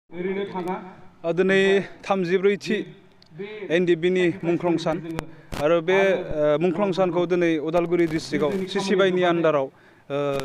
दिनै 34थि एनडिबिनि मुंख्लं सान आरो बे मुंख्लं सानखौ दिनै उदालगुरि डिस्ट्रिक्टआव सिसिबाइनि आन्डाराव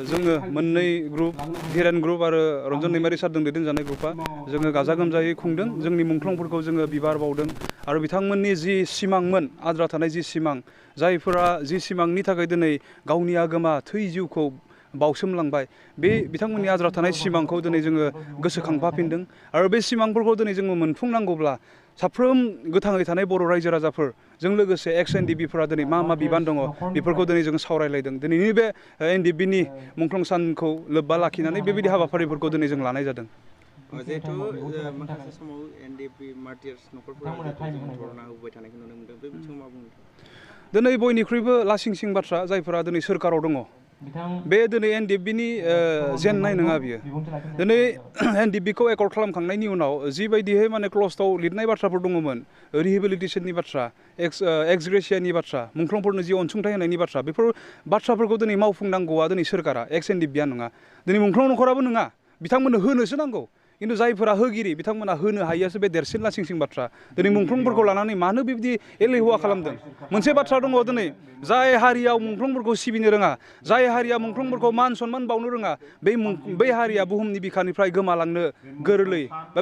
जोङो मोननै ग्रुप हिरेन ग्रुप आरो रन्जन दैमारि सारजों दैदेनजानाय ग्रुपा जोङो गाजा गोमजायै खुंदों जोंनि मुंख्लंफोरखौ जोङो बिबार बावदों आरो बिथांमोननि जि सिमांमोन आद्रा थानाय जि सिमां जायफोरा जि सिमांनि थाखाय दिनै गावनि आगोमा थै जिउखौ बावसोमलांबाय बे बिथांमोननि आद्रा थानाय सिमांखौ दिनै जोङो गोसोखांफाफिनदों आरो बे सिमांफोरखौ दिनै जोङो मोनफुंनांगौब्ला साफ्रोम गोथाङै थानाय बर' रायजो राजाफोरजों लोगोसे एक्स एनडिबिफोरा दिनै मा मा बिबान दङ बेफोरखौ दिनै जों सावरायलायदों दिनैनि बे एनडिबिनि मुंख्लं सानखौ लोब्बा लाखिनानै बेबायदि हाबाफारिफोरखौ दिनै जों लानाय जादों जिहेतु माखासे समाव एनडिबि मार्टियार्स न'खरफोरा धरना होबाय थानायखौ नुनो मोनदों बे बिथिङाव मा बुंनो दिनै बयनिख्रुइबो लासिंसिं बाथ्रा जायफोरा दिनै सोरखाराव दङ बे दिनै एनडिबिनि जेननाय नङा बियो दिनै एनडिबिखौ एकर्ड खालामखांनायनि उनाव जिबायदिहै माने क्लजआव लिरनाय बाथ्राफोर दङमोन रिहेबिलिटेसननि बाथ्रा एक्स ग्रेसियानि बाथ्रा मुंख्लंफोरनो जि अनसुंथाइ होनायनि बाथ्रा बेफोर बाथ्राफोरखौ दिनै मावफुंनांगौआ दिनै सोरखारा एक्स एनडिबिया नङा दिनै मुंख्लं न'खराबो नङा बिथांमोननो होनोसो नांगौ खिन्थु जायफोरा होगिरि बिथांमोना होनो हायैयासो बे देरसिन लासिंसिं बाथ्रा दिनै मुंख्लंफोरखौ लानानै मानो बेबायदि एलेहुवा खालामदों मोनसे बाथ्रा दङ दिनै जाय हारिया मुंख्लंफोरखौ सिबिनो रोङा जाय हारिया मुंख्लंफोरखौ मान सनमान बावनो रोङा बै हारिया बुहुमनि बिखानिफ्राय गोमालांनो गोरलै बा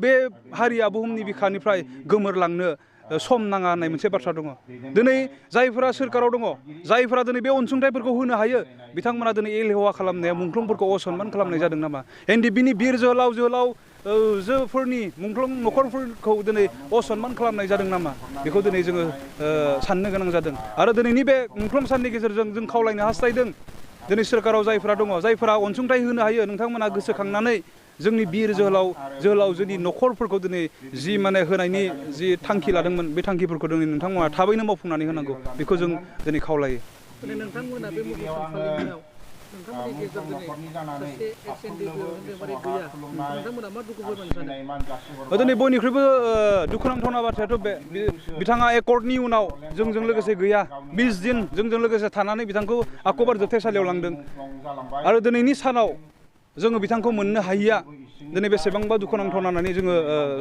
बे हारिया बुहुमनि बिखानिफ्राय गोमोरलांनो सम नाङा होननाय मोनसे बाथ्रा दङ दिनै जायफोरा सोरखाराव दङ जायफोरा दिनै बे अनसुंथाइफोरखौ होनो हायो बिथांमोना दिनै एलेहुवा खालामनाया मुंख्लंफोरखौ असनमान खालामनाय जादों नामा एनडिबिनि बिर जोहोलावजोफोरनि मुंख्लं न'खरफोरखौ दिनै असनमान खालामनाय जादों नामा बेखौ दिनै जोङो साननो गोनां जादों आरो दिनैनि बे मुंख्लं साननि गेजेरजों जों खावलायनो हास्थायदों दिनै सोरखाराव जायफोरा दङ जायफोरा अनसुंथाइ होनो हायो नोंथांमोना गोसोखांनानै जोंनि बिर जोहोलावजोनि न'खरफोरखौ दिनै जि माने होनायनि जि थांखि लादोंमोन बे थांखिफोरखौ दिनै नोंथांमोना थाबैनो मावफुंनानै होनांगौ बेखौ जों दिनै खावलायो नोंथांमोना बे मुंख्लं फालिनायाव नोंथांमोननि गेजेराव दिनै सासे एक्स एनडिबि गैया नोंथांमोना मा दुखु फोरमायनो सानो दिनै बयनिख्रुइबो दुखुनांथावना बाथ्रायाथ' बे बिथाङा एकर्डनि उनाव जोंजों लोगोसे गैया 20 दिन जोंजों लोगोसे थानानै बिथांखौ आकबर जोबथेसालियाव लांदों आरो दिनैनि सानाव जोङो बिथांखौ मोननो हायिया दिनै बेसेबांबा दुखुनांथावना होननानै जोङो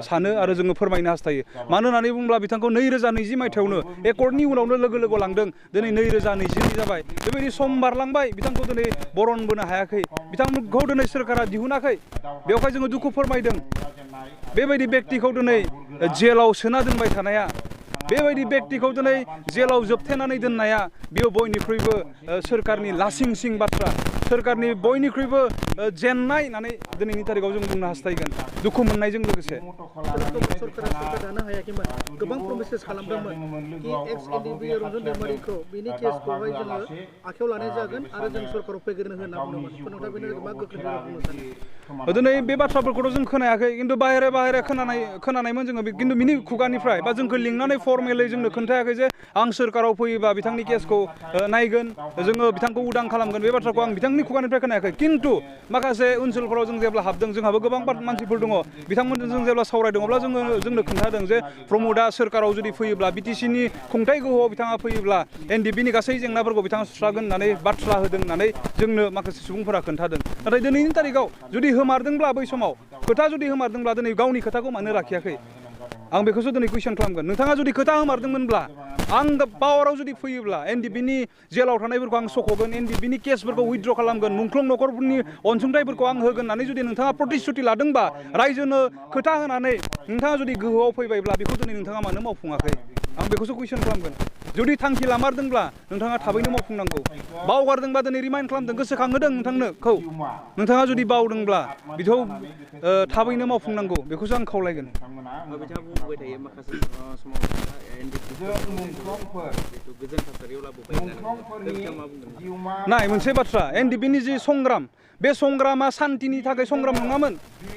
सानो आरो जोङो फोरमायनो हास्थायो मानो होननानै बुङोब्ला बिथांखौ 2020 मायथाइयावनो एकर्डनि उनावनो लोगो लांदों दिनै 2022 जाबाय बेबायदि सम बारलांबाय बिथांखौ दिनै बरनबोनो हायाखै बिथांखौ दिनै सोरखारा दिहुनाखै बेवहाय जोङो दुखु फोरमायदों बेबायदि बेक्तिखौ दिनै जेलाव सोना दोनबाय थानाया बेबायदि बेक्तिखौ दिनै जेलाव जोबथेनानै दोननाया बेयो बयनिख्रुइबो सोरखारनि लासिंसिं बाथ्रा सोरखारनि बयनिख्रुइबो जेननाय होननानै दिनैनि थारिखआव जों बुंनो हास्थायगोन दुखु मोननायजों लोगोसे सरकारा दानो हायाखैमोन गोबां प्रमिसेस खालामदोंमोन कि एक्स एनडिबि रन्जन दैमारिखौ बिनि केसखौहाय जोङो आखायाव लानाय जागोन आरो जों सरकाराव फैग्रोनो होनना बुंदोंमोन नोंथाङा बेनो मा गोख्रों बुंनो सानो दिनै बे बाथ्राफोरखौथ' जों खोनायाखै खिन्थु बाहेरा खोनानायमोन जोङो खिन्थु बिनि खुगानिफ्राय बा जोंखौ लिंनानै फर्मेलै जोंनो खोन्थायाखै जे आं सोरखाराव फैयोबा बिथांनि केसखौ नायगोन जोङो बिथांखौ उदां खालामगोन बे बाथ्राखौ आं बिथांनि खुगानिफ्राय खोनायाखै खिन्थु माखासे ओनसोलफोराव जों जेब्ला हाबदों जोंहाबो गोबां मानसिफोर दङ बिथांमोनजों जों जेब्ला सावरायदों अब्ला जोंनो खोन्थादों जे प्रमदआ सोरखाराव जुदि फैयोब्ला बिटिसिनि खुंथाय गोहोआव बिथाङा फैयोब्ला एनडिबिनि गासै जेंनाफोरखौ बिथाङा सुस्रागोन होननानै बाथ्रा होदों होननानै जोंनो माखासे सुबुंफोरा खोन्थादों नाथाय दिनैनि तारिखआव जुदि होमारदोंब्ला बै समाव खोथा जुदि होमारदोंब्ला दिनै गावनि खोथाखौ मानो लाखियाखै आं बेखौसो दिनै कुइसन खालामगोन नोंथाङा जुदि खोथा होमारदोंमोनब्ला आं पावाराव जुदि फैयोब्ला एनडिबिनि जेलाव थानायफोरखौ आं सख'गोन एनडिबिनि केसफोरखौ उइथड्र खालामगोन मुंख्लं न'खरफोरनि अनसुंथाइफोरखौ आं होगोन होननानै जुदि नोंथाङा प्रतिश्रुति लादोंबा रायजोनो खोथा होनानै नोंथाङा जुदि गोहोआव फैबायब्ला बेखौ दिनै नोंथाङा मानो मावफुङाखै आं बेखौसो कुइसन खालामगोन जुदि थांखि लामारदोंब्ला नोंथाङा थाबैनो मावफुंनांगौ बावगारदोंबा दिनै रिमाइन्ड खालामदों गोसोखांहोदों नोंथाङा जुदि बावदोंब्ला बेखौ थाबैनो मावफुंनांगौ बेखौसो आं खावलायगोन बिथाङा बुंबाय थायो माखासे समाव नाय मोनसे बाथ्रा एनडिबिनि जि संग्राम बे संग्रामा सान्तिनि थाखाय संग्राम नङामोन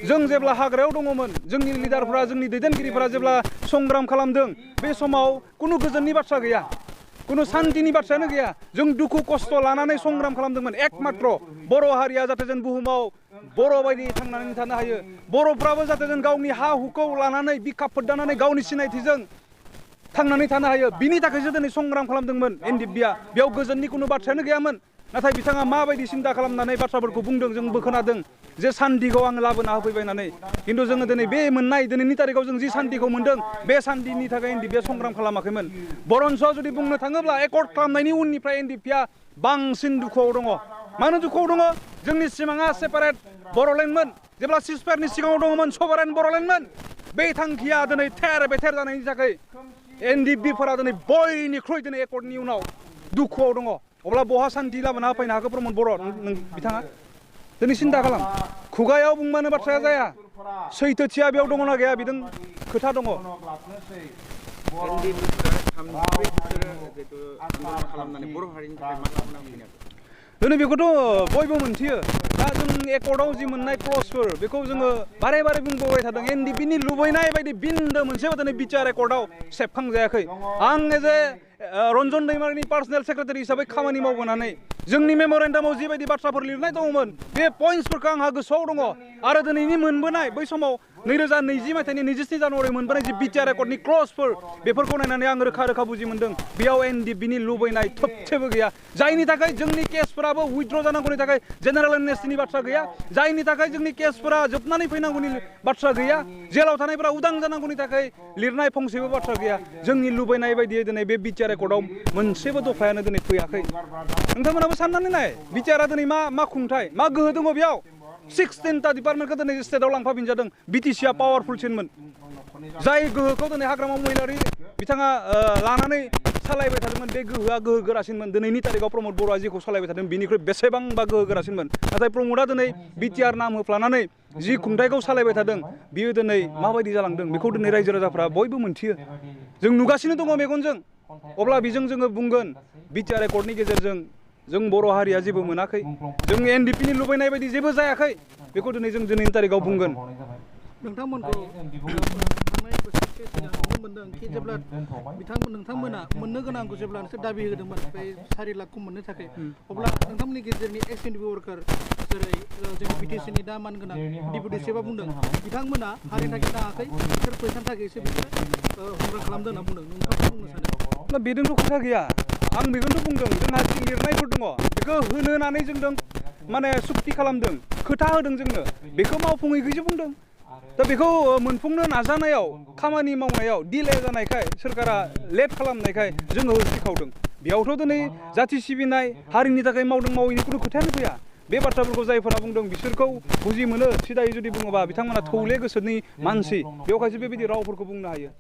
जों जेब्ला हाग्रायाव दङमोन जोंनि लिडारफोरा जोंनि दैदेनगिरिफोरा जेब्ला संग्राम खालामदों बे समाव खुनु गोजोननि बाथ्रा गैया खुनु सान्तिनि बाथ्रायानो गैया जों दुखु खस्थ' लानानै संग्राम खालामदोंमोन एकमात्र बर' हारिया जाहाथे जों बुहुमाव बर' बायदि थांनानै थानो हायो बर'फ्राबो जाहाथे जों गावनि हा हुखौ लानानै बिखा फोदानानै गावनि सिनायथिजों थांनानै थानो हायो बिनि थाखायसो दिनै संग्राम खालामदोंमोन एनडिबिया बेयाव गोजोननि खुनु बाथ्रायानो गैयामोन नाथाय बिथाङा माबायदि सिन्था खालामनानै बाथ्राफोरखौ बुंदों जोंबो खोनादों जे सान्तिखौ आङो लाबोना होफैबाय होननानै खिन्थु जोङो दिनै बे मोननाय दिनैनि तारिखाव जों जि सान्तिखौ मोन्दों बे सान्तिनि थाखाय एनडिपिआ संग्राम खालामाखैमोन बरन्स जुदि बुंनो थाङोब्ला एकर्ड खालामनायनि उननिफ्राय एनडिपिआ बांसिन दुखुआव दङ मानो दुखुआव दङ जोंनि सिमाङा सेपारेट बर'लेण्डमोन जेब्ला सिजफायारनि सिगाङाव दङमोन सभारेन बर'लेण्डमोन बे थांखिया दिनै थेर बेथेर जानायनि थाखाय एनडिपिफोरा दिनै बयनिख्रुइ दिनै एकर्डनि उनाव दुखुआव दङ अब्ला बहा सान्ति लाबोना होफैनो हाखो प्रमद बर' बिथाङा दिनै सिन्था खालाम खुगायाव बुंबानो बाथ्राया जाया सैथोथिया बेयाव दङना गैया बिदों खोथा दङ दिनै बेखौथ' बयबो मोनथियो दा जों एकर्डआव जि मोननाय क्लजफोर बेखौ जोङो बारे बारे बुंबोबाय थादों एनडिपिनि लुबैनाय बायदि बिन्दो मोनसेबो दिनै बिटिआर एकर्डआव सेबखांजायाखै आं एज ए रन्जन दैमारिनि पार्सनेल सेक्रेटारि हिसाबै खामानि मावबोनानै जोंनि मेम'रेन्डामाव जिबायदि बाथ्राफोर लिरनाय दङमोन बे पइन्ट्सफोरखौ आंहा गोसोआव दङ आरो दिनैनि मोनबोनाय बै समाव 2020 मायथाइनि 27 जानुवारि मोनबोनाय जि बिटिआर एकर्डनि क्लजफोर बेफोरखौ नायनानै आं रोखा रोखा बुजि मोन्दों बेयाव एनडिपिनि लुबैनाय थोबसेबो गैया जायनि थाखाय जोंनि केसफोराबो उइथड्र जानांगौनि थाखाय जेनेरेल एमनेस्टिनि बाथ्रा गैया जायनि थाखाय जोंनि केसफोरा जोबनानै फैनांगौनि बाथ्रा गैया जेलाव थानायफोरा उदां जानांगौनि थाखाय लिरनाय फंसेबो बाथ्रा गैया जोंनि लुबैनाय बायदियै दिनै बे बिटिआर एकर्डआव मोनसेबो दफायानो दिनै फैयाखै नोंथांमोनाबो साननानै नाय बिटिआरआ दिनै मा खुंथाय मा गोहो दङ बेयाव 16टा डिपार्टमेन्टखौ दिनै स्टेटआव लांफाफिनजादों बिटिसिआ पावारफुलसिनमोन जाय गोहोखौ दिनै हाग्रामा महिलारि बिथाङा लानानै सालायबाय थादोंमोन बे गोहोआ गोहो गोरासिनमोन दिनैनि तारिखाव प्रमद बर'आ जेखौ सालायबाय थादों बिनिख्रुइ बेसेबांबा गोहो गोरासिनमोन नाथाय प्रमदआ दिनै बिटिआर नाम होफ्लानानै जि खुंथायखौ सालायबाय थादों बियो दिनै माबायदि जालांदों बेखौ दिनै रायजो राजाफ्रा बयबो मोनथियो जों नुगासिनो दङ मेगनजों अब्ला बेजों जोङो बुंगोन बिटिआर एकर्डनि गेजेरजों जों बर' हारिया जेबो मोनाखै जों एनडिपिनि लुबैनाय बायदि जेबो जायाखै बेखौ दिनै जों दिनैनि तारिखाव बुंगोन नोंथांमोनखौ थांनाय बोसोरसे सिगां नुनो मोनदों कि जेब्ला नोंथांमोना मोननो गोनांखौ जेब्ला नोंसोर दाबि होदोंमोन बे 4 लाखखौ मोननो थाखाय अब्ला नोंथांमोननि गेजेरनि एक्स एनडिपि वर्कार जेरै जोंनि बिटिसिनि दा मानगोनां डिपुटि चिफआ बुंदों बिथांमोना हारिनि थाखाय नाङाखै बिसोर फैसानि थाखायसो बिसोर हमग्रा खालामदों होनना बुंदों नोंथाङा बुंनो सानो बेजोंथ' खोथा गैया आं बेखौनोथ' बुंदों जोंहा जि लिरनायफोर दङ बेखौ होनो होननानै जोंदों माने सुक्ति खालामदों खोथा होदों जोंनो बेखौ मावफुङैखैसो बुंदों दा बेखौ मोनफुंनो नाजानायाव खामानि मावनायाव डिले जानायखाय सोरखारा लेट खालामनायखाय जोङो होसिखावदों बेयावथ' दिनै जाथि सिबिनाय हारिनि थाखाय मावदों मावैनि खुनु खोथायानो फैया बे बाथ्राफोरखौ जायफोरा बुंदों बिसोरखौ बुजि मोनो सिदायै जुदि बुङोबा बिथांमोना थौले गोसोनि मानसि बेवहायसो बेबायदि रावफोरखौ बुंनो हायो